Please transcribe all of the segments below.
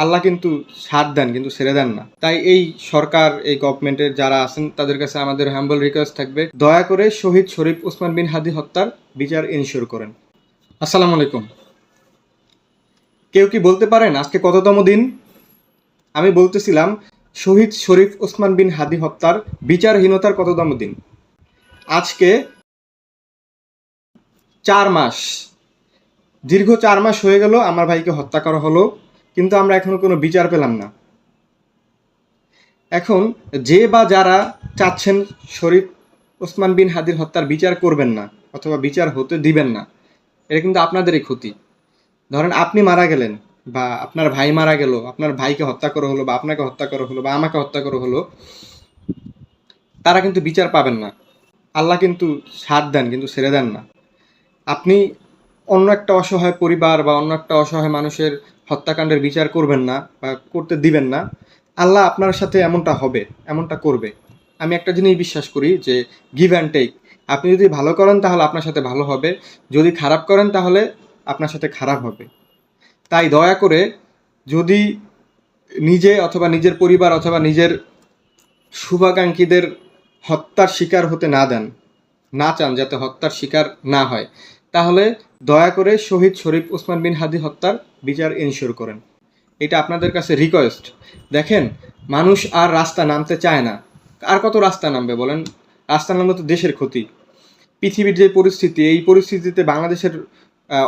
আল্লাহ কিন্তু ছাড় দেন, কিন্তু ছেড়ে দেন না। তাই এই সরকার, এই গভর্নমেন্টের যারা আছেন তাদের কাছে আমাদের হাম্বল রিকোয়েস্ট থাকবে, দয়া করে শহীদ শরীফ ওসমান বিন হাদি হত্যার বিচার এনশিওর করেন। আসসালামু আলাইকুম। কেউ কি বলতে পারেন আজকে কততম দিন? আমি বলতেছিলাম শহীদ শরীফ ওসমান বিন হাদি হত্যার বিচারহীনতার কততম দিন। আজকে 4 মাস, দীর্ঘ 4 মাস হয়ে গেল আমার ভাইকে হত্যা করা হলো, কিন্তু আমরা এখনো কোনো বিচার পেলাম না। এখন যে বা যারা চাচ্ছেন শরীফ ওসমান বিন হাদির হত্যার বিচার করবেন না অথবা বিচার হতে দিবেন না, এটা কিন্তু আপনাদেরই ক্ষতি। ধরেন আপনি মারা গেলেন বা আপনার ভাই মারা গেল, আপনার ভাইকে হত্যা করা হলো বা আপনাকে হত্যা করা হলো বা আমাকে হত্যা করা হলো, তারা কিন্তু বিচার পাবেন না। আল্লাহ কিন্তু ছাড় দেন, কিন্তু ছেড়ে দেন না। আপনি অন্য একটা অসহায় পরিবার বা অন্য একটা অসহায় মানুষের হত্যাকাণ্ডের বিচার করবেন না বা করতে দিবেন না, আল্লাহ আপনার সাথে এমনটা হবে, এমনটা করবে। আমি একটা জিনিস বিশ্বাস করি যে গিভ অ্যান্ড টেক। আপনি যদি ভালো করেন তাহলে আপনার সাথে ভালো হবে, যদি খারাপ করেন তাহলে আপনার সাথে খারাপ হবে। তাই দয়া করে, যদি নিজে অথবা নিজের পরিবার অথবা নিজের শুভাকাঙ্ক্ষীদের হত্যার শিকার হতে না চান, যাতে হত্যার শিকার না হয়, তাহলে দয়া করে শহীদ শরীফ ওসমান বিন হাদি হত্যার বিচার এনশিওর করেন। এটা আপনাদের কাছে রিকোয়েস্ট। দেখেন, মানুষ আর রাস্তা নামতে চায় না। আর কত রাস্তা নামবে বলেন? রাস্তা নামলে তো দেশের ক্ষতি। পৃথিবীর যে পরিস্থিতি, এই পরিস্থিতিতে বাংলাদেশের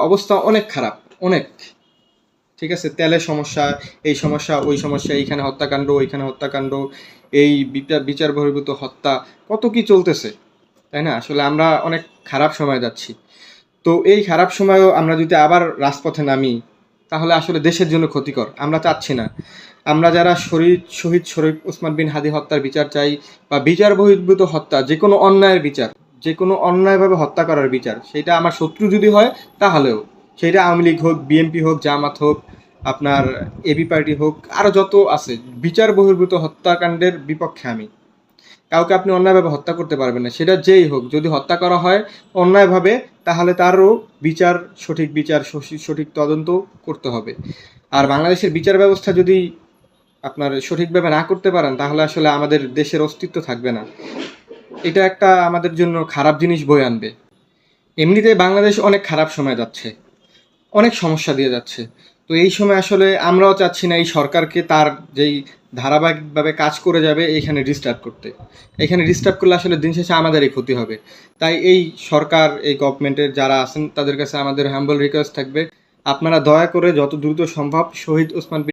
অবস্থা অনেক খারাপ, অনেক। ঠিক আছে, তেলের সমস্যা, এই সমস্যা, ওই সমস্যা, এইখানে হত্যাকাণ্ড, ওইখানে হত্যাকাণ্ড, এই বিচার বহির্ভূত হত্যা, কত কি চলতেছে, তাই না? আসলে আমরা অনেক খারাপ সময় যাচ্ছি। তো এই খারাপ সময়েও আমরা যদি আবার রাজপথে নামি, তাহলে আসলে দেশের জন্য ক্ষতিকর। আমরা চাচ্ছি না। আমরা যারা শহীদ শরীফ ওসমান বিন হাদি হত্যার বিচার চাই, বা বিচার বহির্ভূত হত্যা, যে কোনো অন্যায়ের বিচার, যে কোনো অন্যায়ভাবে হত্যা করার বিচার, সেটা আমার শত্রু যদি হয় তাহলেও, সেটা আওয়ামী লীগ হোক, বিএনপি হোক, জামাত হোক, আপনার এবি পার্টি হোক, আরও যত আছে, বিচার বহির্ভূত হত্যাকাণ্ডের বিপক্ষে আমি। কাউকে আপনি অন্যায়ভাবে হত্যা করতে পারবেন না, সেটা যেই হোক। যদি হত্যা করা হয় অন্যায়ভাবে, তাহলে তারও সঠিক বিচার, সঠিক তদন্ত করতে হবে। আর বাংলাদেশের বিচার ব্যবস্থা যদি আপনার সঠিকভাবে না করতে পারেন, তাহলে আসলে আমাদের দেশের অস্তিত্ব থাকবে না। এটা একটা আমাদের জন্য খারাপ জিনিস বয়ে আনবে। এমনিতেই বাংলাদেশ অনেক খারাপ সময় যাচ্ছে, অনেক সমস্যা দিয়ে যাচ্ছে। তো এই সময় আসলে আমরাও চাচ্ছি না এই সরকারকে তার যেই ধারাবাহিকভাবে কাজ করে যাবে এইখানে ডিস্টার্ব করতে। এখানে ডিস্টার্ব করলে আসলে দিন শেষে আমাদেরই ক্ষতি হবে। তাই এই সরকার, এই গভর্নমেন্টের যারা আছেন তাদের কাছে আমাদের হাম্বল রিকোয়েস্ট থাকবে, আপনারা দয়া করে যত দ্রুত সম্ভব শহীদ ওসমান